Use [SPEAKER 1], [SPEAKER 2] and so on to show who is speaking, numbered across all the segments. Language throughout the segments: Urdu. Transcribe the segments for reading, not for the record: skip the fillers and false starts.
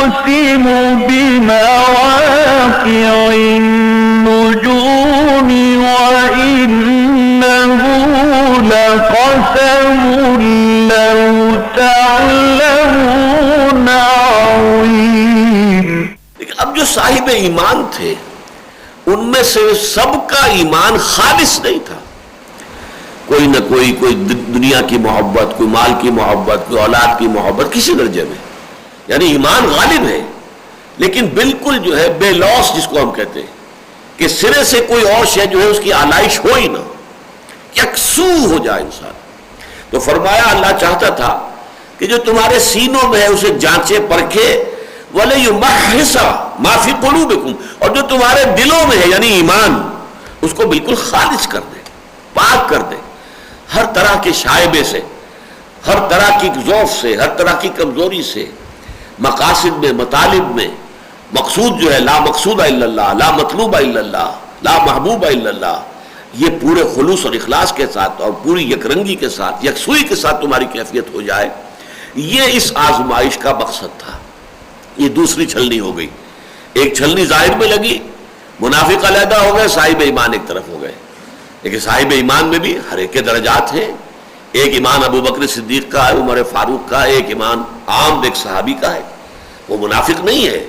[SPEAKER 1] أقسم بمواقع النجوم وإنه لقسم لو تعلمون عظيم.
[SPEAKER 2] اب جو صاحب ایمان تھے ان میں سے سب کا ایمان خالص نہیں تھا. کوئی نہ کوئی دنیا کی محبت، کوئی مال کی محبت، کوئی اولاد کی محبت، کسی درجے میں. یعنی ایمان غالب ہے لیکن بالکل جو ہے بے لوس، جس کو ہم کہتے ہیں کہ سرے سے کوئی اور شے جو ہے اس کی آلائش ہو ہی نہ، یکسو ہو جائے انسان. تو فرمایا اللہ چاہتا تھا کہ جو تمہارے سینوں میں ہے اسے جانچے پرکھے، وَلَيُمَحِّصَ مَا فِي قُلُوبِكُمْ، اور جو تمہارے دلوں میں ہے یعنی ایمان، اس کو بالکل خالص کر دے، پاک کر دے ہر طرح کے شائبے سے، ہر طرح کی ضعف سے، ہر طرح کی کمزوری سے. مقاصد میں، مطالب میں مقصود جو ہے لا مقصود الا اللہ، لا مطلوب الا اللہ، لا محبوب الا اللہ، یہ پورے خلوص اور اخلاص کے ساتھ اور پوری یکرنگی کے ساتھ، یکسوئی کے ساتھ تمہاری کیفیت ہو جائے، یہ اس آزمائش کا مقصد تھا. یہ دوسری چھلنی ہو گئی. ایک چھلنی ظاہر میں لگی، منافق علیحدہ ہو گئے، صاحب ایمان ایک طرف ہو گئے. لیکن صاحب ایمان میں بھی ہر ایک کے درجات ہیں. ایک ایمان ابو بکر صدیق کا ہے، عمر فاروق کا ہے، ایک ایمان عام ایک صحابی کا ہے. وہ منافق نہیں ہے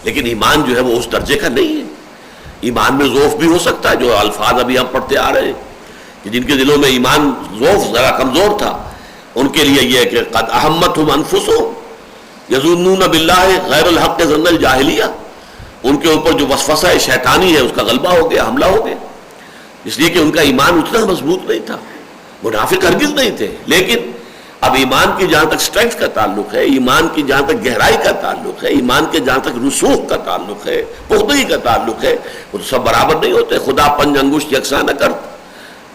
[SPEAKER 2] لیکن ایمان جو ہے وہ اس درجے کا نہیں ہے. ایمان میں ضعف بھی ہو سکتا ہے، جو الفاظ ابھی ہم پڑھتے آ رہے ہیں کہ جن کے دلوں میں ایمان ضعف ذرا کمزور تھا، ان کے لیے یہ ہے کہ قد اہمتہم انفسہم یظنون باللہ غیر الحق ظن الجاہلیہ، ان کے اوپر جو وسوسہ شیطانی ہے اس کا غلبہ ہو گیا، حملہ ہو گیا، اس لیے کہ ان کا ایمان اتنا مضبوط نہیں تھا. منافق ہرگز نہیں تھے. لیکن اب ایمان کی جہاں تک اسٹرینتھ کا تعلق ہے، ایمان کی جہاں تک گہرائی کا تعلق ہے، ایمان کے جہاں تک رسوخ کا تعلق ہے، پختگی کا تعلق ہے، وہ تو سب برابر نہیں ہوتے. خدا پنج انگشت یکساں نہ کرت،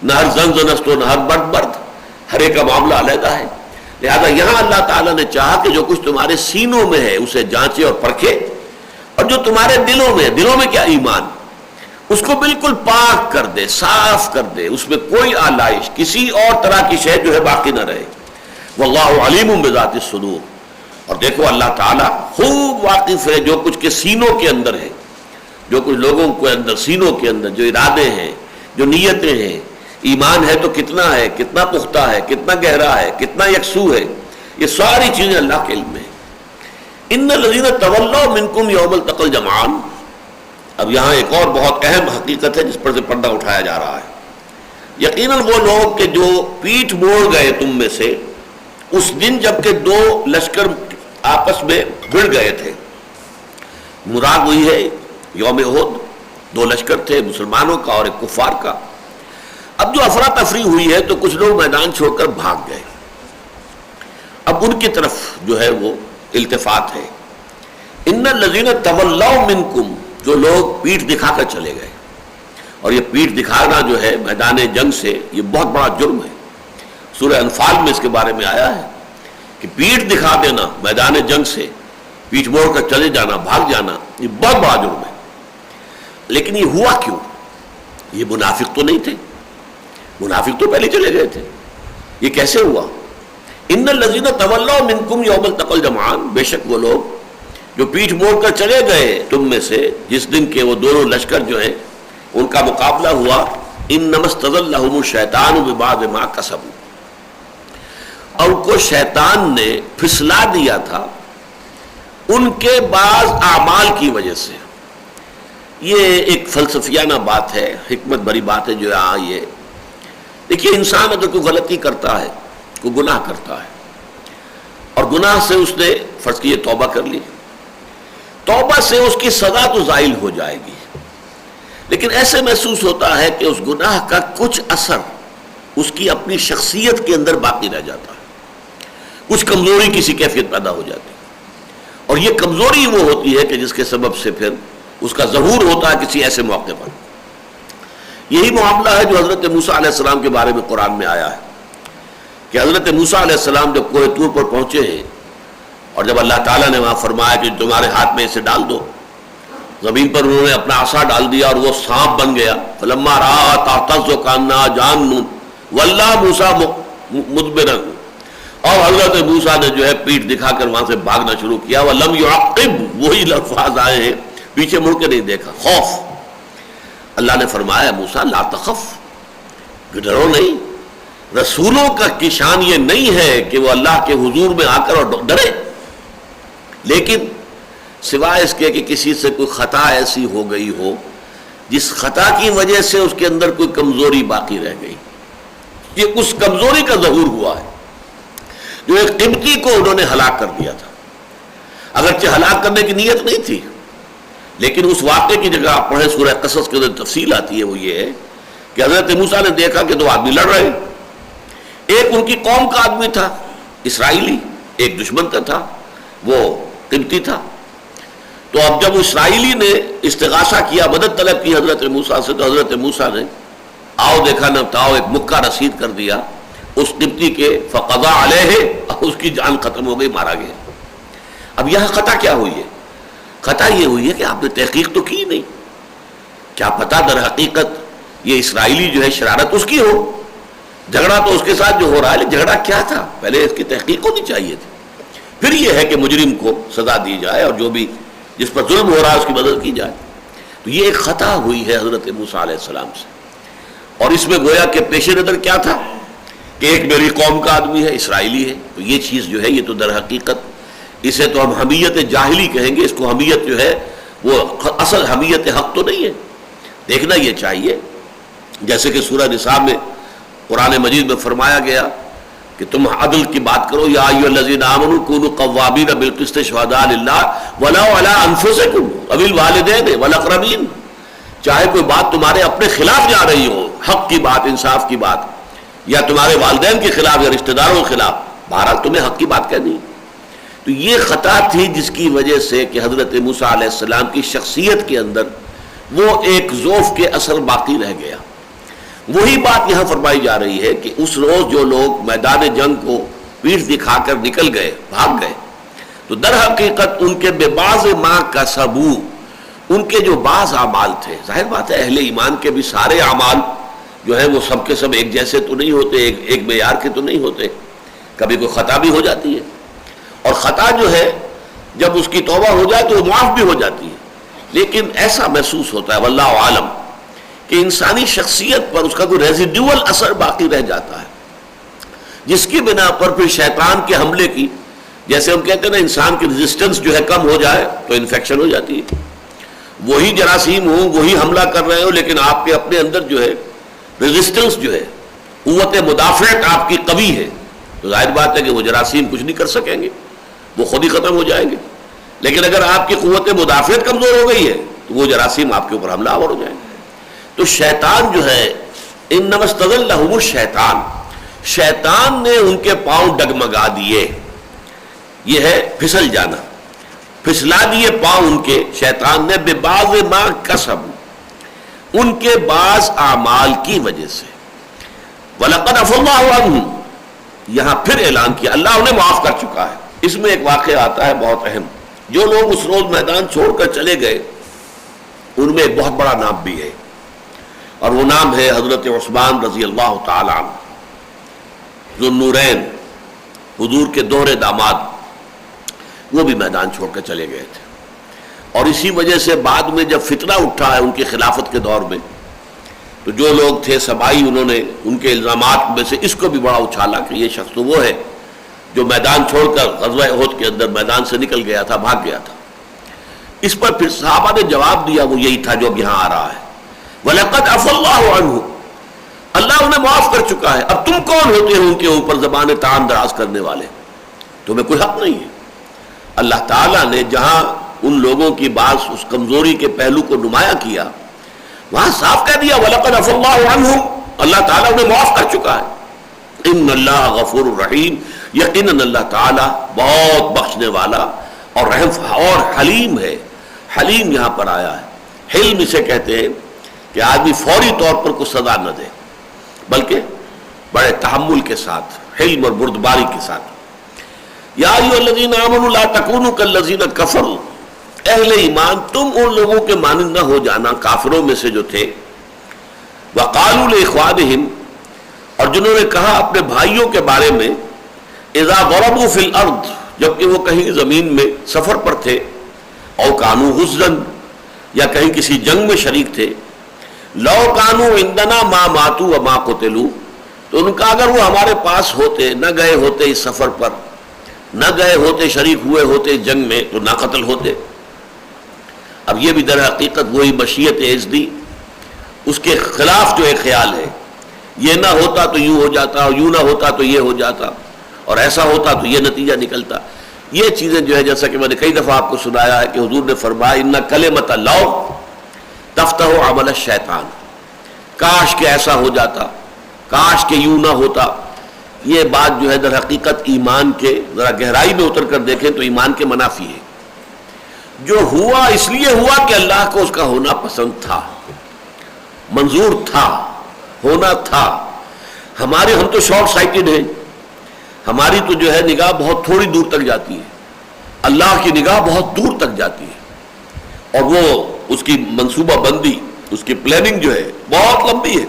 [SPEAKER 2] نہ ہر زن زنست و نہ ہر برد برد، ہر ایک کا معاملہ علیحدہ ہے. لہذا یہاں اللہ تعالیٰ نے چاہا کہ جو کچھ تمہارے سینوں میں ہے اسے جانچے اور پرکھے، اور جو تمہارے دلوں میں ہے، دلوں میں کیا ایمان، اس کو بالکل پاک کر دے، صاف کر دے، اس میں کوئی آلائش، کسی اور طرح کی شے جو ہے باقی نہ رہے. واللہ علیم بذات الصدور. اور دیکھو اللہ تعالیٰ خوب واقف ہے جو کچھ کے سینوں کے اندر ہے، جو کچھ لوگوں کے اندر سینوں کے اندر جو ارادے ہیں، جو نیتیں ہیں. ایمان ہے تو کتنا ہے، کتنا پختہ ہے، کتنا گہرا ہے، کتنا یکسو ہے، یہ ساری چیزیں اللہ کے علم میں. ان الذین تولوا منکم یوم التقى الجمعان. اب یہاں ایک اور بہت اہم حقیقت ہے جس پر سے پردہ اٹھایا جا رہا ہے. یقیناً وہ لوگ کہ جو پیٹھ موڑ گئے تم میں سے اس دن جب کہ دو لشکر آپس میں بھڑ گئے تھے. مراد وہی ہے یوم احد، دو لشکر تھے، مسلمانوں کا اور ایک کفار کا. اب جو افراتفری ہوئی ہے تو کچھ لوگ میدان چھوڑ کر بھاگ گئے. اب ان کی طرف جو ہے وہ التفات ہے. ان الذین تولوا منکم، جو لوگ پیٹھ دکھا کر چلے گئے. اور یہ پیٹھ دکھانا جو ہے میدان جنگ سے یہ بہت بڑا جرم ہے. سورہ انفال میں اس کے بارے میں آیا ہے کہ پیٹھ دکھا دینا میدان جنگ سے، پیٹھ موڑ کر چلے جانا، بھاگ جانا، یہ بہت بڑا جرم ہے. لیکن یہ ہوا کیوں؟ یہ منافق تو نہیں تھے، منافق تو پہلے چلے گئے تھے. یہ کیسے ہوا؟ ان الذین تولوا منکم یوم التقى الجمعان، بے شک وہ لوگ جو پیٹھ موڑ کر چلے گئے تم میں سے جس دن کے وہ دونوں لشکر جو ہیں ان کا مقابلہ ہوا. انما استزلهم الشیطان ببعض ما کسبوا، اور ان کو شیطان نے پھسلا دیا تھا ان کے بعض اعمال کی وجہ سے. یہ ایک فلسفیانہ بات ہے، حکمت بری بات ہے جو یہ دیکھیے، انسان اگر کوئی غلطی کرتا ہے، کوئی گناہ کرتا ہے، اور گناہ سے اس نے فرض کیے توبہ کر لی، توبہ سے اس کی سزا تو زائل ہو جائے گی، لیکن ایسے محسوس ہوتا ہے کہ اس گناہ کا کچھ اثر اس کی اپنی شخصیت کے اندر باقی رہ جاتا ہے، کچھ کمزوری کسی کیفیت پیدا ہو جاتی ہے. اور یہ کمزوری وہ ہوتی ہے کہ جس کے سبب سے پھر اس کا ظہور ہوتا ہے کسی ایسے موقع پر. یہی معاملہ ہے جو حضرت موسیٰ علیہ السلام کے بارے میں قرآن میں آیا ہے کہ حضرت موسیٰ علیہ السلام جب کوہ طور پر پہنچے ہیں اور جب اللہ تعالیٰ نے وہاں فرمایا کہ تمہارے ہاتھ میں اسے ڈال دو، زمین پر انہوں نے اپنا عصا ڈال دیا اور وہ سانپ بن گیا. فلما رأى تهتز كأنها جان ولى موسیٰ مدبرا، اور حضرت موسیٰ نے جو ہے پیٹھ دکھا کر وہاں سے بھاگنا شروع کیا. وَلَمْ يُعَقِّبْ وہی الفاظ آئے ہیں, پیچھے مڑ کے نہیں دیکھا. خوف. اللہ نے فرمایا موسیٰ لا تخف, ڈرو نہیں. رسولوں کی شان یہ نہیں ہے کہ وہ اللہ کے حضور میں آ کر اور ڈرے, لیکن سوائے اس کے کہ کسی سے کوئی خطا ایسی ہو گئی ہو جس خطا کی وجہ سے اس کے اندر کوئی کمزوری باقی رہ گئی. یہ اس کمزوری کا ظہور ہوا ہے جو ایک قبطی کو انہوں نے ہلاک کر دیا تھا. اگرچہ ہلاک کرنے کی نیت نہیں تھی, لیکن اس واقعے کی جگہ آپ پڑھیں سورہ قصص کے اندر تفصیل آتی ہے. وہ یہ ہے کہ حضرت موسیٰ نے دیکھا کہ 2 آدمی لڑ رہے ہیں. ایک ان کی قوم کا آدمی تھا اسرائیلی, ایک دشمن کا تھا وہ قبطی تھا. تو اب جب اسرائیلی نے استغاثہ کیا, مدد طلب کی حضرت موسیٰ سے, تو حضرت موسیٰ نے آؤ دیکھا نہ تاؤ ایک مکہ رسید کر دیا اس قبطی کے. فقضا علیہ, اس کی جان ختم ہو گئی, مارا گیا. اب یہاں خطا کیا ہوئی ہے؟ خطا یہ ہوئی ہے کہ آپ نے تحقیق تو کی نہیں. کیا پتا در حقیقت یہ اسرائیلی جو ہے شرارت اس کی ہو. جھگڑا تو اس کے ساتھ جو ہو رہا ہے, لیکن جھگڑا کیا تھا پہلے اس کی تحقیق ہونی چاہیے تھی. پھر یہ ہے کہ مجرم کو سزا دی جائے اور جو بھی جس پر ظلم ہو رہا ہے اس کی مدد کی جائے. تو یہ ایک خطا ہوئی ہے حضرت موسیٰ علیہ السلام سے. اور اس میں گویا کہ پیش نظر کیا تھا کہ ایک میری قوم کا آدمی ہے, اسرائیلی ہے. تو یہ چیز جو ہے یہ تو در حقیقت اسے تو ہم حمیت جاہلی کہیں گے. اس کو حمیت جو ہے وہ اصل حمیت حق تو نہیں ہے. دیکھنا یہ چاہیے جیسے کہ سورہ نساء میں قرآن مجید میں فرمایا گیا کہ تم عدل کی بات کرو. یا ایھا الذین آمنوا کونوا قوامین بالقسط شہداء للہ ولو علی انفسکم او الوالدین والاقربین. چاہے کوئی بات تمہارے اپنے خلاف جا رہی ہو, حق کی بات, انصاف کی بات, یا تمہارے والدین کے خلاف یا رشتہ داروں کے خلاف, بہرحال تمہیں حق کی بات کہنی. تو یہ خطا تھی جس کی وجہ سے کہ حضرت موسیٰ علیہ السلام کی شخصیت کے اندر وہ ایک ضعف کے اثر باقی رہ گیا. وہی بات یہاں فرمائی جا رہی ہے کہ اس روز جو لوگ میدان جنگ کو پیٹھ دکھا کر نکل گئے, بھاگ گئے, تو در حقیقت ان کے بے باز ماں کا سبو, ان کے جو بعض اعمال تھے, ظاہر بات ہے اہل ایمان کے بھی سارے اعمال جو ہیں وہ سب کے سب ایک جیسے تو نہیں ہوتے, ایک معیار کے تو نہیں ہوتے. کبھی کوئی خطا بھی ہو جاتی ہے, اور خطا جو ہے جب اس کی توبہ ہو جائے تو وہ معاف بھی ہو جاتی ہے. لیکن ایسا محسوس ہوتا ہے واللہ عالم کہ انسانی شخصیت پر اس کا کوئی ریزیڈیول اثر باقی رہ جاتا ہے, جس کی بنا پر پھر شیطان کے حملے کی, جیسے ہم کہتے ہیں نا انسان کی ریزسٹنس جو ہے کم ہو جائے تو انفیکشن ہو جاتی ہے. وہی جراثیم ہوں, وہی حملہ کر رہے ہو, لیکن آپ کے اپنے اندر جو ہے ریزسٹنس جو ہے, قوت مدافعت آپ کی قوی ہے, تو ظاہر بات ہے کہ وہ جراثیم کچھ نہیں کر سکیں گے, وہ خود ہی ختم ہو جائیں گے. لیکن اگر آپ کی قوت مدافعت کمزور ہو گئی ہے تو وہ جراثیم آپ کے اوپر حملہ آور ہو جائیں گے. تو شیطان جو ہے انما استزلهم الشیطان, شیطان نے ان کے پاؤں ڈگمگا دیے. یہ ہے پھسل جانا, پھسلا دیے پاؤں ان کے شیطان نے ببعض ما کسب, ان کے بعض اعمال کی وجہ سے. وَلَقَدْ عَفَا اللَّهُ عَنْهُمْ, یہاں پھر اعلان کیا اللہ انہیں معاف کر چکا ہے. اس میں ایک واقعہ آتا ہے بہت اہم. جو لوگ اس روز میدان چھوڑ کر چلے گئے ان میں ایک بہت بڑا نام بھی ہے, اور وہ نام ہے حضرت عثمان رضی اللہ تعالی عنہ, ذو النورین, حضور کے دوہرے داماد. وہ بھی میدان چھوڑ کر چلے گئے تھے, اور اسی وجہ سے بعد میں جب فتنہ اٹھا ہے ان کی خلافت کے دور میں, تو جو لوگ تھے سبائی, انہوں نے ان کے الزامات میں سے اس کو بھی بڑا اچھالا کہ یہ شخص تو وہ ہے جو میدان چھوڑ کر غزوہ احد کے اندر میدان سے نکل گیا تھا, بھاگ گیا تھا. اس پر پھر صحابہ نے جواب دیا, وہ یہی تھا جو اب یہاں آ رہا ہے, وَلَقَدْ عَفَا اللَّهُ عَنْهُ, اللہ انہیں معاف کر چکا ہے. اب تم کون ہوتے ہو ان کے اوپر زبان تان دراز کرنے والے؟ تمہیں کوئی حق نہیں ہے. اللہ تعالیٰ نے جہاں ان لوگوں کی بعض اس کمزوری کے پہلو کو نمایاں کیا, وہاں صاف کہہ دیا وَلَقَدْ عَفَا اللَّهُ عَنْهُمْ, اللہ تعالیٰ انہیں معاف کر چکا ہے. ان اللہ غفور الرحیم, یقیناً اللہ تعالیٰ بہت بخشنے والا اور رحم اور حلیم ہے. حلیم یہاں پر آیا ہے. حلم اسے کہتے ہیں کہ آدمی فوری طور پر کوئی سزا نہ دے, بلکہ بڑے تحمل کے ساتھ, حلم اور بردباری کے ساتھ. یا ایھا الذین آمنوا لا تکونوا کالذین کفروا, اہل ایمان تم ان لوگوں کے مانند نہ ہو جانا کافروں میں سے جو تھے. وقالوا لاخوانہم, اور جنہوں نے کہا اپنے بھائیوں کے بارے میں اذا ضربوا فی الارض، جبکہ وہ کہیں زمین میں سفر پر تھے، او کانوا غزا، یا کہیں کسی جنگ میں شریک تھے، لو کانوا عندنا ما ماتوا وما قتلوا، تو ان کا اگر وہ ہمارے پاس ہوتے، نہ گئے ہوتے اس سفر پر، نہ گئے ہوتے شریک ہوئے ہوتے جنگ میں، تو نہ قتل ہوتے۔ اب یہ بھی در حقیقت وہی مشیت ازدی، اس کے خلاف جو ایک خیال ہے، یہ نہ ہوتا تو یوں ہو جاتا، اور یوں نہ ہوتا تو یہ ہو جاتا، اور ایسا ہوتا تو یہ نتیجہ نکلتا۔ یہ چیزیں جو ہے جیسا کہ میں نے کئی دفعہ آپ کو سنایا ہے کہ حضور نے فرمایا ان کلمۃ لو تفتح عمل الشیطان، کاش کہ ایسا ہو جاتا، کاش کہ یوں نہ ہوتا۔ یہ بات جو ہے در حقیقت ایمان کے ذرا گہرائی میں اتر کر دیکھیں تو ایمان کے منافی ہے۔ جو ہوا اس لیے ہوا کہ اللہ کو اس کا ہونا پسند تھا، منظور تھا، ہونا تھا۔ ہم تو شارٹ سائٹڈ ہیں، ہماری تو جو ہے نگاہ بہت تھوڑی دور تک جاتی ہے، اللہ کی نگاہ بہت دور تک جاتی ہے، اور وہ اس کی منصوبہ بندی، اس کی پلاننگ جو ہے بہت لمبی ہے۔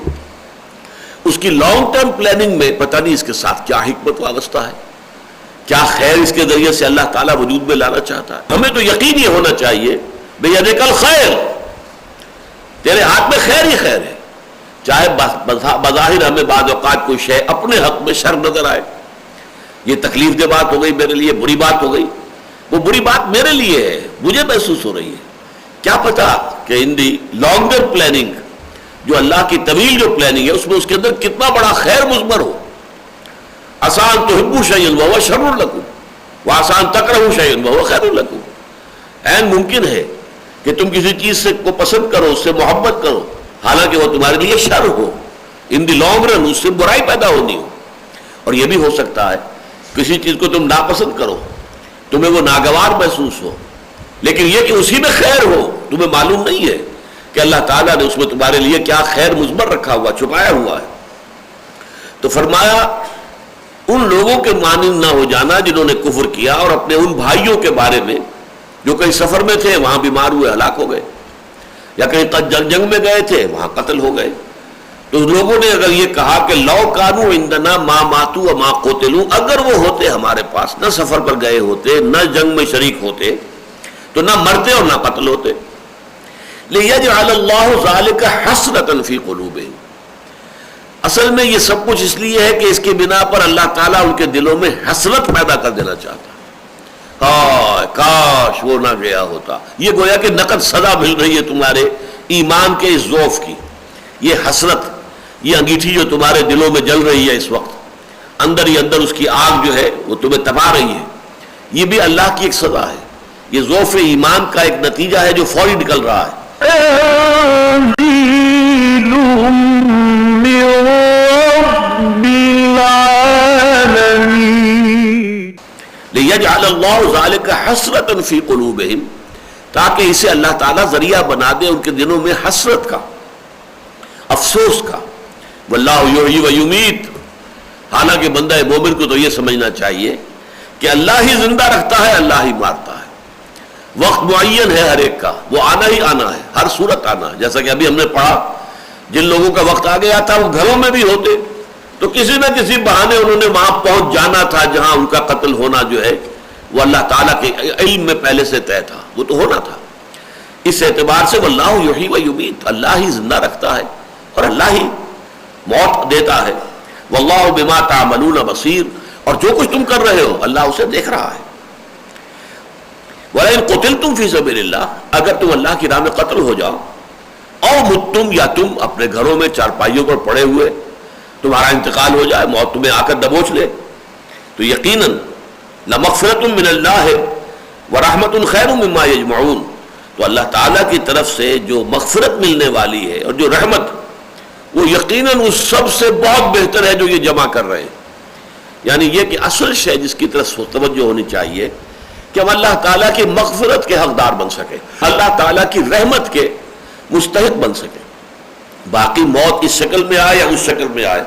[SPEAKER 2] اس کی لانگ ٹرم پلاننگ میں پتہ نہیں اس کے ساتھ کیا حکمت وابستہ ہے، کیا خیر اس کے ذریعے سے اللہ تعالیٰ وجود میں لانا چاہتا ہے۔ ہمیں تو یقین یہ ہونا چاہیے بیدک الخیر، تیرے ہاتھ میں خیر ہی خیر ہے، چاہے بظاہر ہمیں بعض اوقات کوئی شے اپنے حق میں شر نظر آئے، یہ تکلیف دہ بات ہو گئی میرے لیے، بری بات ہو گئی، وہ بری بات میرے لیے ہے، مجھے محسوس ہو رہی ہے، کیا پتا کہ ان دی لانگر پلاننگ، جو اللہ کی طویل جو پلاننگ ہے، اس میں اس کے اندر کتنا بڑا خیر مضمر ہو۔ آسان تحبوا شیئا وہو شر لکم وآسان تکرہوا شیئا وہو خیر لکم، عین ممکن ہے کہ تم کسی چیز سے کو پسند کرو، اس سے محبت کرو، حالانکہ وہ تمہارے لیے شر ہو، ان دی لانگ رن اس سے برائی پیدا ہونی ہو۔ اور یہ بھی ہو سکتا ہے کسی چیز کو تم ناپسند کرو، تمہیں وہ ناگوار محسوس ہو، لیکن یہ کہ اسی میں خیر ہو، تمہیں معلوم نہیں ہے کہ اللہ تعالیٰ نے اس میں تمہارے لیے کیا خیر مضمر رکھا ہوا، چھپایا ہوا ہے۔ تو فرمایا ان لوگوں کے مانند نہ ہو جانا جنہوں نے کفر کیا، اور اپنے ان بھائیوں کے بارے میں جو کہیں سفر میں تھے وہاں بیمار ہوئے ہلاک ہو گئے، یا کہیں جنگ میں گئے تھے وہاں قتل ہو گئے۔ تو لوگوں نے اگر یہ کہا کہ لو کانوا عندنا ما ماتوا وما قتلوا، اگر وہ ہوتے ہمارے پاس، نہ سفر پر گئے ہوتے، نہ جنگ میں شریک ہوتے، تو نہ مرتے اور نہ قتل ہوتے۔ لِيَجْعَلَ اللَّهُ ذَلِكَ حَسْرَةً فِي قُلُوبِهِمْ، اصل میں یہ سب کچھ اس لیے ہے کہ اس کی بنا پر اللہ تعالیٰ ان کے دلوں میں حسرت پیدا کر دینا چاہتا ہے، ہائے کاش وہ نہ گیا ہوتا۔ یہ گویا کہ نقد سزا مل رہی ہے تمہارے ایمان کے اس ضعف کی، یہ حسرت، یہ انگیٹھی جو تمہارے دلوں میں جل رہی ہے اس وقت، اندر ہی اندر اس کی آگ جو ہے وہ تمہیں تپا رہی ہے، یہ بھی اللہ کی ایک سزا ہے، یہ ضعف ایمان کا ایک نتیجہ ہے جو فوری نکل رہا ہے۔
[SPEAKER 1] تنزيل من رب العالمين
[SPEAKER 2] لِيَجْعَلَ اللَّهُ ذَلِكَ حَسْرَةً فِي قُلُوبِهِمْ، تاکہ اسے اللہ تعالیٰ ذریعہ بنا دے ان کے دلوں میں حسرت کا، افسوس کا۔ وَاللَّهُ يُحْيِي وَيُمِيتُ، حالانکہ بندہ مومن کو تو یہ سمجھنا چاہیے کہ اللہ ہی زندہ رکھتا ہے، اللہ ہی مارتا ہے، وقت معین ہے ہر ایک کا، وہ آنا ہی آنا ہے، ہر صورت آنا ہے۔ جیسا کہ ابھی ہم نے پڑھا جن لوگوں کا وقت آ گیا تھا وہ گھروں میں بھی ہوتے، تو کسی نہ کسی بہانے انہوں نے وہاں پہنچ جانا تھا جہاں ان کا قتل ہونا جو ہے وہ اللہ تعالیٰ کے علم میں پہلے سے طے تھا، وہ تو ہونا تھا۔ اس اعتبار سے واللہ یحیی و یمیت، اللہ ہی زندہ رکھتا ہے اور اللہ ہی موت دیتا ہے۔ واللہ بما تعملون بصیر، اور جو کچھ تم کر رہے ہو اللہ اسے دیکھ رہا ہے۔ وَلَئِن قُتِلْتُمْ فِي سَبِيلِ اللَّهِ، اگر تم اللہ کی راہ میں قتل ہو جاؤ، او متم، یا تم اپنے گھروں میں چارپائیوں پر پڑے ہوئے تمہارا انتقال ہو جائے، موت تمہیں آ کر دبوچ لے، تو یقیناً لَمَغْفِرَةٌ مِّنَ اللَّهِ وَرَحْمَةٌ خَيْرٌ مِّمَّا يَجْمَعُونَ، تو اللہ تعالیٰ کی طرف سے جو مغفرت ملنے والی ہے اور جو رحمت، وہ یقیناً اس سب سے بہت بہتر ہے جو یہ جمع کر رہے ہیں۔ یعنی یہ کہ اصل شے جس کی طرف توجہ ہونی چاہیے کہ ہم اللہ تعالیٰ کی مغفرت کے حقدار بن سکیں، اللہ تعالیٰ کی رحمت کے مستحق بن سکیں۔ باقی موت اس شکل میں آئے یا اس شکل میں آئے،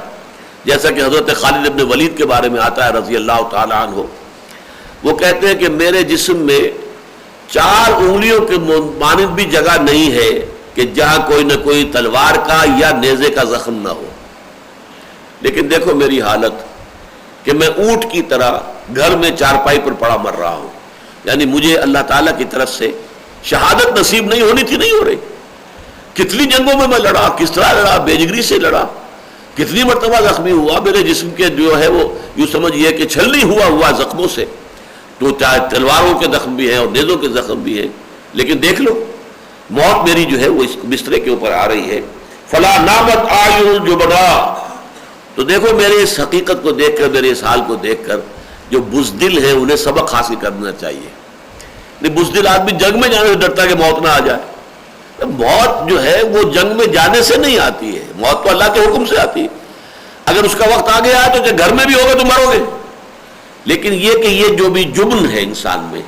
[SPEAKER 2] جیسا کہ حضرت خالد ابن ولید کے بارے میں آتا ہے رضی اللہ تعالیٰ عنہ، وہ کہتے ہیں کہ میرے جسم میں 4 انگلیوں کے مانند بھی جگہ نہیں ہے کہ جہاں کوئی نہ کوئی تلوار کا یا نیزے کا زخم نہ ہو، لیکن دیکھو میری حالت، کہ میں اونٹ کی طرح گھر میں چارپائی پر پڑا مر رہا ہوں، یعنی مجھے اللہ تعالیٰ کی طرف سے شہادت نصیب نہیں ہونی تھی، نہیں ہو رہی. کتنی جنگوں میں لڑا، کس طرح لڑا، بے جگری سے لڑا، کتنی مرتبہ زخمی ہوا، میرے جسم کے جو ہے وہ یوں سمجھئے کہ چھلنی ہوا زخموں سے، تو چاہے تلواروں کے زخم بھی ہیں اور نیزوں کے زخم بھی ہیں، لیکن دیکھ لو موت میری جو ہے وہ اس بسترے کے اوپر آ رہی ہے. فلا نامت آیون الجبناء، تو دیکھو میرے اس حقیقت کو دیکھ کر، میرے اس حال کو دیکھ کر جو بزدل ہیں انہیں سبق حاصل کرنا چاہیے. نہیں، بزدل آدمی جنگ میں جانے سے ڈرتا ہے کہ موت نہ آ جائے. موت جو ہے وہ جنگ میں جانے سے نہیں آتی ہے، موت تو اللہ کے حکم سے آتی ہے. اگر اس کا وقت آ گیا ہے تو گھر میں بھی ہوگا تو مرو گے. لیکن یہ کہ یہ جو بھی جبن ہے انسان میں،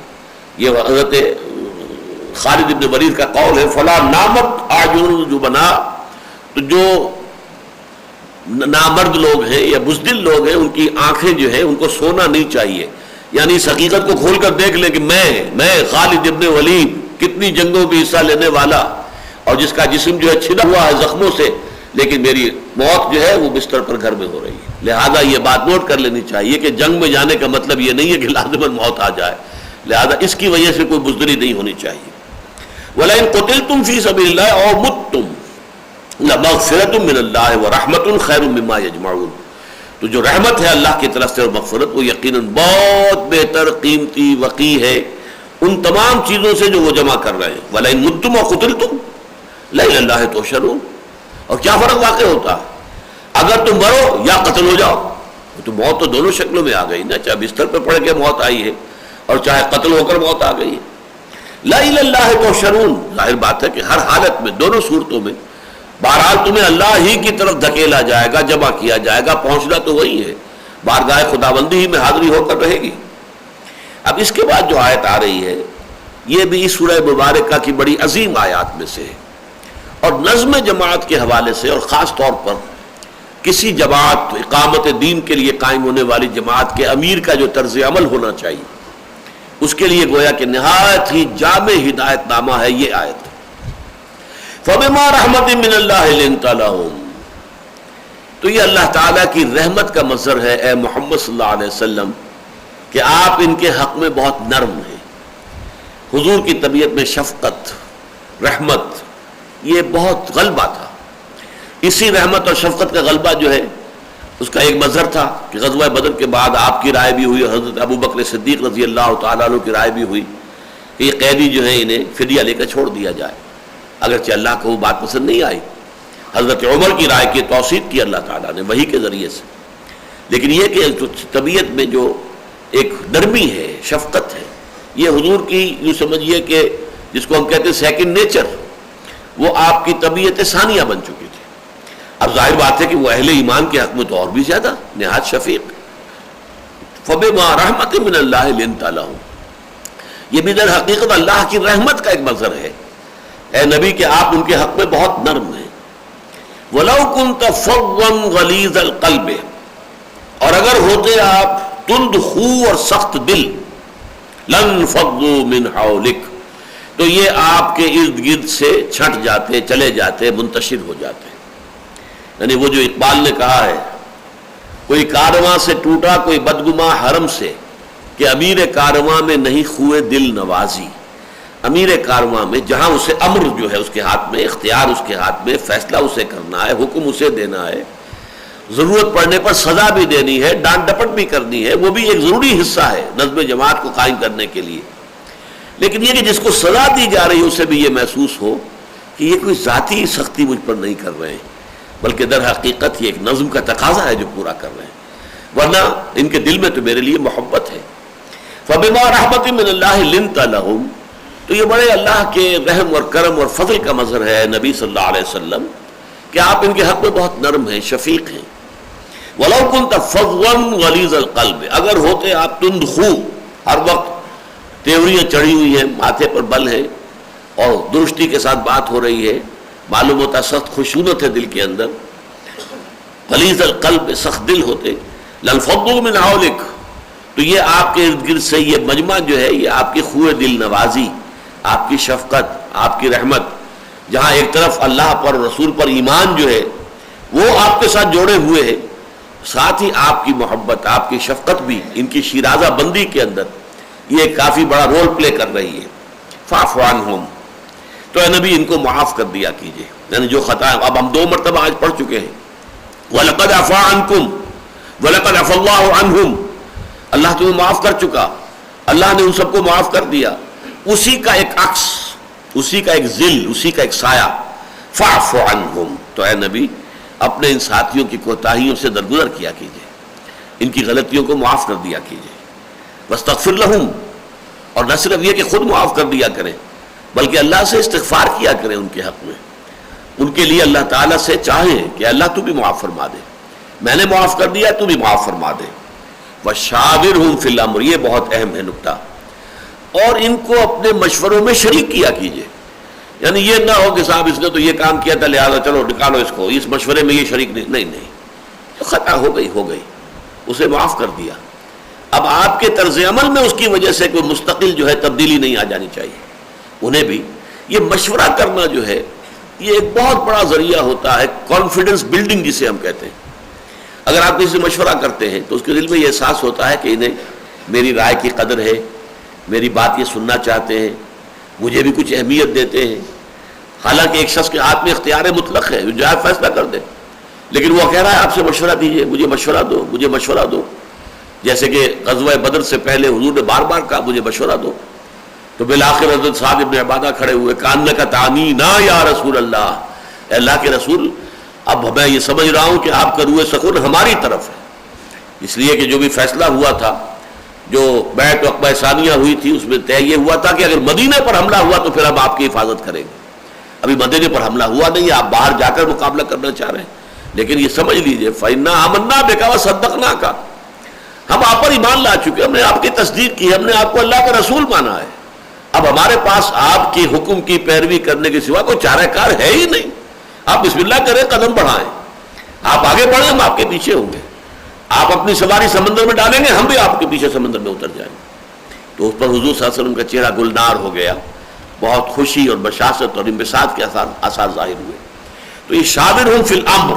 [SPEAKER 2] یہ حضرت خالد ابن ولید کا قول ہے، فلا نامت آجون الجبناء، تو جو نامرد لوگ ہیں یا بزدل لوگ ہیں ان کی آنکھیں جو ہیں ان کو سونا نہیں چاہیے. یعنی اس حقیقت کو کھول کر دیکھ لیں کہ میں خالد ابن ولید کتنی جنگوں میں حصہ لینے والا اور جس کا جسم جو ہے چھنا ہوا ہے زخموں سے، لیکن میری موت جو ہے وہ بستر پر گھر میں ہو رہی ہے. لہذا یہ بات نوٹ کر لینی چاہیے کہ جنگ میں جانے کا مطلب یہ نہیں ہے کہ لازماً موت آ جائے. لہذا اس کی وجہ سے کوئی بزدلی نہیں ہونی چاہیے. وَلَئِن قُتِلْتُمْ فِي سَبِيلِ اللَّهِ أَوْ مُتُّمْ لَمَغْفِرَةٌ مِّنَ اللَّهِ وَرَحْمَةٌ خَيْرٌ مِّمَّا يَجْمَعُونَ، تو جو رحمت ہے اللہ کی طرف سے اور مغفرت وہ یقیناً بہت بہتر، قیمتی، وقی ہے ان تمام چیزوں سے جو وہ جمع کر رہے ہیں. وَلَئِن مُتُّمْ وَقُتِلْتُمْ لَإِلَى اللَّهِ تُحْشَرُونَ، اور کیا فرق واقع ہوتا اگر تم مرو یا قتل ہو جاؤ. تو موت تو دونوں شکلوں میں آ گئی نا، چاہے بستر پہ پڑ کے موت آئی ہے اور چاہے قتل ہو کر موت آ گئی ہے. لا الى اللہ تحشرون، ظاہر بات ہے کہ ہر حالت میں دونوں صورتوں میں بہرحال تمہیں اللہ ہی کی طرف دھکیلا جائے گا، جمع کیا جائے گا، پہنچنا تو وہی ہے، بارگاہ خداوندی ہی میں حاضری ہو کر رہے گی. اب اس کے بعد جو آیت آ رہی ہے یہ بھی اس سورہ مبارکہ کی بڑی عظیم آیات میں سے ہے، اور نظم جماعت کے حوالے سے اور خاص طور پر کسی جماعت اقامت دین کے لیے قائم ہونے والی جماعت کے امیر کا جو طرز عمل ہونا چاہیے اس کے لیے گویا کہ نہایت ہی جامع ہدایت نامہ ہے یہ آیت. فَبِمَا رَحْمَةٍ مِّنَ اللَّهِ لِنْتَ لَهُمْ، تو یہ اللہ تعالیٰ کی رحمت کا مظہر ہے اے محمد صلی اللہ علیہ وسلم کہ آپ ان کے حق میں بہت نرم ہیں. حضور کی طبیعت میں شفقت، رحمت، یہ بہت غلبہ تھا. اسی رحمت اور شفقت کا غلبہ جو ہے اس کا ایک مظہر تھا کہ غزوہ بدر کے بعد آپ کی رائے بھی ہوئی، حضرت ابو بکر صدیق رضی اللہ تعالیٰ عنہ کی رائے بھی ہوئی کہ یہ قیدی جو ہے انہیں فدیہ لے کر چھوڑ دیا جائے، اگرچہ اللہ کو وہ بات پسند نہیں آئی. حضرت عمر کی رائے کی توثیق کی اللہ تعالیٰ نے وحی کے ذریعے سے. لیکن یہ کہ طبیعت میں جو ایک نرمی ہے، شفقت ہے، یہ حضور کی یوں سمجھیے کہ جس کو ہم کہتے ہیں سیکنڈ نیچر، وہ آپ کی طبیعت ثانیہ بن چکی تھی. اب ظاہر بات ہے کہ وہ اہل ایمان کے حق میں تو اور بھی زیادہ نہایت شفیق. فَبِمَا رَحْمَةٍ مِّنَ اللَّهِ لِنْتَ لَهُمْ، یہ بھی در حقیقت اللہ کی رحمت کا ایک مظہر ہے اے نبی کہ آپ ان کے حق میں بہت نرم ہیں. وَلَوْ كُنْتَ فَظًّا غَلِيظَ الْقَلْبِ، اور اگر ہوتے آپ تند خو اور سخت دل، لَانْفَضُّوا مِنْ حَوْلِكَ، تو یہ آپ کے ارد گرد سے چھٹ جاتے، چلے جاتے، منتشر ہو جاتے. یعنی وہ جو اقبال نے کہا ہے، کوئی کارواں سے ٹوٹا کوئی بدگماں حرم سے، کہ امیر کارواں میں نہیں خوئے دل نوازی. امیر کارواں میں جہاں اسے امر جو ہے اس کے ہاتھ میں، اختیار اس کے ہاتھ میں، فیصلہ اسے کرنا ہے، حکم اسے دینا ہے، ضرورت پڑنے پر سزا بھی دینی ہے، ڈانٹ ڈپٹ بھی کرنی ہے، وہ بھی ایک ضروری حصہ ہے نظم جماعت کو قائم کرنے کے لیے. لیکن یہ کہ جس کو سزا دی جا رہی ہے اسے بھی یہ محسوس ہو کہ یہ کوئی ذاتی سختی مجھ پر نہیں کر رہے ہیں، بلکہ در حقیقت یہ ایک نظم کا تقاضا ہے جو پورا کر رہے ہیں، ورنہ ان کے دل میں تو میرے لیے محبت ہے. فَبِمَا رَحْمَةٍ مِّنَ اللَّهِ لِنْتَ لَهُمْ، تو یہ بڑے اللہ کے رحم اور کرم اور فضل کا مظہر ہے نبی صلی اللہ علیہ وسلم کہ آپ ان کے حق میں بہت نرم ہیں، شفیق ہیں. وَلَوْ كُنْتَ فَظًّا غَلِيظَ الْقَلْبِ، اگر ہوتے آپ تند خو، ہر وقت تیوریاں چڑھی ہوئی ہیں، ماتھے پر بل ہے اور درستی کے ساتھ بات ہو رہی ہے، معلوم ہوتا سخت خشونت ہے دل کے اندر، غلیظ القلب، سخت دل ہوتے، لَانْفَضُّوا مِنْ حَوْلِكَ، تو یہ آپ کے ارد گرد سے یہ مجمع جو ہے یہ آپ کی خوئے دل نوازی، آپ کی شفقت، آپ کی رحمت، جہاں ایک طرف اللہ پر رسول پر ایمان جو ہے وہ آپ کے ساتھ جوڑے ہوئے ہے، ساتھ ہی آپ کی محبت، آپ کی شفقت بھی ان کی شیرازہ بندی کے اندر یہ کافی بڑا رول پلے کر رہی ہے. فاعف عنہم، تو اے نبی ان کو معاف کر دیا کیجئے، یعنی جو خطا، اب ہم 2 مرتبہ آج پڑھ چکے ہیں وَلَقَدْ عَفَا عَنْكُمْ وَلَقَدْ عَفَا اللَّهُ عَنْهُمْ، اللہ تمہیں معاف کر چکا، اللہ نے ان سب کو معاف کر دیا. اسی کا ایک عکس، اسی کا ایک ظل، اسی کا ایک سایہ فاعف عنہم، تو اے نبی اپنے ان ساتھیوں کی کوتاہیوں سے درگزر کیا کیجئے، ان کی غلطیوں کو معاف کر دیا کیجئے. واستغفر لہم، اور نہ صرف یہ کہ خود معاف کر دیا کریں بلکہ اللہ سے استغفار کیا کریں ان کے حق میں، ان کے لیے اللہ تعالیٰ سے چاہیں کہ اللہ تو بھی معاف فرما دے، میں نے معاف کر دیا تو بھی معاف فرما دے. وشاورہم فی الامر، یہ بہت اہم ہے نکتہ، اور ان کو اپنے مشوروں میں شریک کیا کیجئے. یعنی یہ نہ ہو کہ صاحب اس نے تو یہ کام کیا تھا لہذا چلو نکالو اس کو، اس مشورے میں یہ شریک نہیں، خطا ہو گئی، اسے معاف کر دیا. اب آپ کے طرز عمل میں اس کی وجہ سے کوئی مستقل جو ہے تبدیلی نہیں آ جانی چاہیے. انہیں بھی یہ مشورہ کرنا جو ہے یہ ایک بہت بڑا ذریعہ ہوتا ہے کانفیڈنس بلڈنگ جسے ہم کہتے ہیں. اگر آپ کسی سے مشورہ کرتے ہیں تو اس کے دل میں یہ احساس ہوتا ہے کہ انہیں میری رائے کی قدر ہے، میری بات یہ سننا چاہتے ہیں، مجھے بھی کچھ اہمیت دیتے ہیں. حالانکہ ایک شخص کے ہاتھ میں اختیار مطلق ہے، جو چاہے فیصلہ کر دے، لیکن وہ کہہ رہا ہے آپ سے مشورہ دیجیے، مجھے مشورہ دو. جیسے کہ غزوہ بدر سے پہلے حضور نے بار بار کہا مجھے مشورہ دو، تو بالآخر حضرت سعد ابن عبادہ کھڑے ہوئے، کانک تعنینا یا رسول اللہ، اے اللہ کے رسول اب میں یہ سمجھ رہا ہوں کہ آپ کا روح سکون ہماری طرف ہے. اس لیے کہ جو بھی فیصلہ ہوا تھا، جو بیعت عقبہ ثانیہ ہوئی تھی، اس میں طے یہ ہوا تھا کہ اگر مدینہ پر حملہ ہوا تو پھر ہم آپ کی حفاظت کریں گے. ابھی مدینہ پر حملہ ہوا نہیں، آپ باہر جا کر مقابلہ کرنا چاہ رہے ہیں، لیکن یہ سمجھ لیجئے فَإِنَّا آمَنَّا بِكَ وَصَدَّقْنَاكَ، ہم آپ پر ایمان لا چکے، ہم نے آپ کی تصدیق کی، ہم نے آپ کو اللہ کا رسول مانا ہے. اب ہمارے پاس آپ کے حکم کی پیروی کرنے کے سوا کوئی چارہ کار ہے ہی نہیں. آپ بسم اللہ کریں، قدم بڑھائیں، آپ آگے بڑھیں، ہم آپ کے پیچھے ہوں گے. آپ اپنی سواری سمندر میں ڈالیں گے، ہم بھی آپ کے پیچھے سمندر میں اتر جائیں گے. تو اس پر حضور صلی اللہ علیہ وسلم کا چہرہ گلنار ہو گیا، بہت خوشی اور بشاشت اور انبساط کے آثار ظاہر ہوئے. تو یہ شاورہم فی الامر،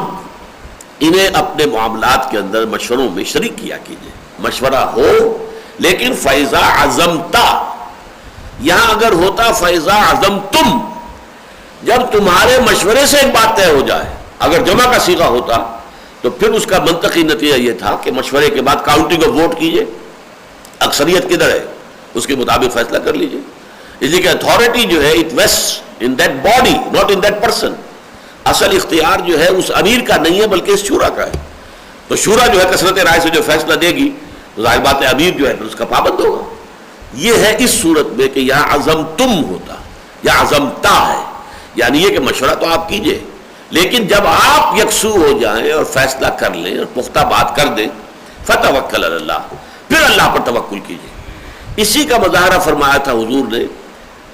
[SPEAKER 2] انہیں اپنے معاملات کے اندر مشوروں میں شریک کیا کیجئے. مشورہ ہو لیکن فَإِذَا عَزَمْتَ، یہاں اگر ہوتا فَإِذَا عَزَمْتُمْ، جب تمہارے مشورے سے ایک بات طے ہو جائے. اگر جمع کا صیغہ ہوتا تو پھر اس کا منطقی نتیجہ یہ تھا کہ مشورے کے بعد کاؤنٹنگ آف ووٹ کیجئے، اکثریت کدھر ہے اس کے مطابق فیصلہ کر لیجئے. اس لیے کہ اتھارٹی جو ہے it vest in that body not in that person. اصل اختیار جو ہے اس امیر کا نہیں ہے بلکہ اس شورا کا ہے. تو شورا جو ہے کثرت رائے سے جو فیصلہ دے گی تو ظاہر بات ہے امیر جو ہے اس کا پابند ہوگا. یہ ہے اس صورت میں کہ یہاں عزمتم ہوتا یا عزمتا ہے، یعنی یہ کہ مشورہ تو آپ کیجئے لیکن جب آپ یکسو ہو جائیں اور فیصلہ کر لیں اور پختہ بات کر دیں فتوکل علی اللہ، پھر اللہ پر توکل کیجئے. اسی کا مظاہرہ فرمایا تھا حضور نے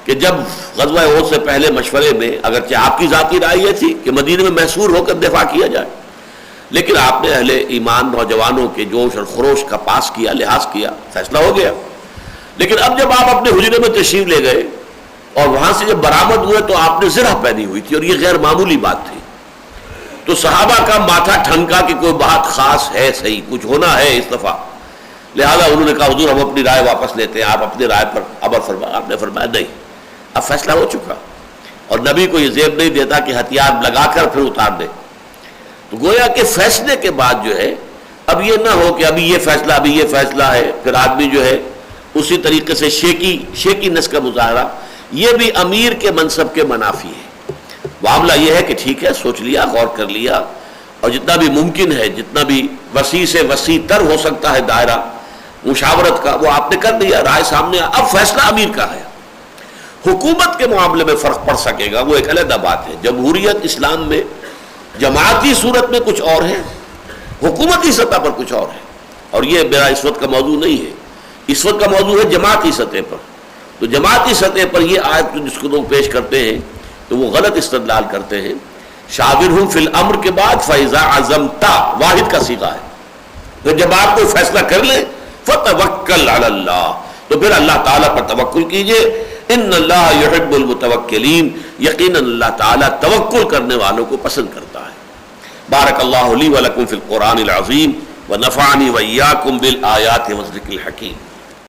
[SPEAKER 2] کہ جب غزوہ احد سے پہلے مشورے میں اگرچہ آپ کی ذاتی رائے یہ تھی کہ مدینے میں محصور ہو کر دفاع کیا جائے، لیکن آپ نے اہل ایمان نوجوانوں کے جوش اور خروش کا پاس کیا، لحاظ کیا، فیصلہ ہو گیا. لیکن اب جب آپ اپنے حجرے میں تشریف لے گئے اور وہاں سے جب برآمد ہوئے تو آپ نے زرہ پہنی ہوئی تھی اور یہ غیر معمولی بات تھی. تو صحابہ کا ماتھا ٹھنکا کہ کوئی بات خاص ہے، صحیح کچھ ہونا ہے اس دفعہ. لہذا انہوں نے کہا حضور ہم اپنی رائے واپس لیتے ہیں، آپ اپنی رائے پر عمل فرمائیں. آپ نے فرمایا نہیں، اب فیصلہ ہو چکا اور نبی کو یہ زیب نہیں دیتا کہ ہتھیار لگا کر پھر اتار دے. تو گویا کہ فیصلے کے بعد جو ہے اب یہ نہ ہو کہ ابھی یہ فیصلہ ہے، پھر آدمی جو ہے اسی طریقے سے شیکی نس کا مظاہرہ، یہ بھی امیر کے منصب کے منافی ہے. معاملہ یہ ہے کہ ٹھیک ہے، سوچ لیا، غور کر لیا، اور جتنا بھی ممکن ہے، جتنا بھی وسیع سے وسیع تر ہو سکتا ہے دائرہ مشاورت کا، وہ آپ نے کر دیا، رائے سامنے. اب فیصلہ امیر کا ہے. حکومت کے معاملے میں فرق پڑ سکے گا، وہ ایک علیحدہ بات ہے. جمہوریت اسلام میں جماعتی صورت میں کچھ اور ہے، حکومتی سطح پر کچھ اور ہے، اور یہ میرا اس وقت کا موضوع نہیں ہے. اس وقت کا موضوع ہے جماعتی سطح پر. تو جماعتی سطح پر یہ آیت جس کو لوگ پیش کرتے ہیں تو وہ غلط استدلال کرتے ہیں. شاورہم فی الامر کے بعد فاذا عزمت واحد کا صیغہ ہے. تو جب آپ کوئی فیصلہ کر لیں فتوکل علی اللہ، تو پھر اللہ تعالیٰ پر توکل کیجئے. ان اللہ یحب المتوکلین، یقیناً اللہ تعالیٰ توکل کرنے والوں کو پسند کرتا ہے. بارک اللہ لی ولکم فی القرآن العظیم. ونفعنی وإیاکم بالآیات والذکر الحکیم.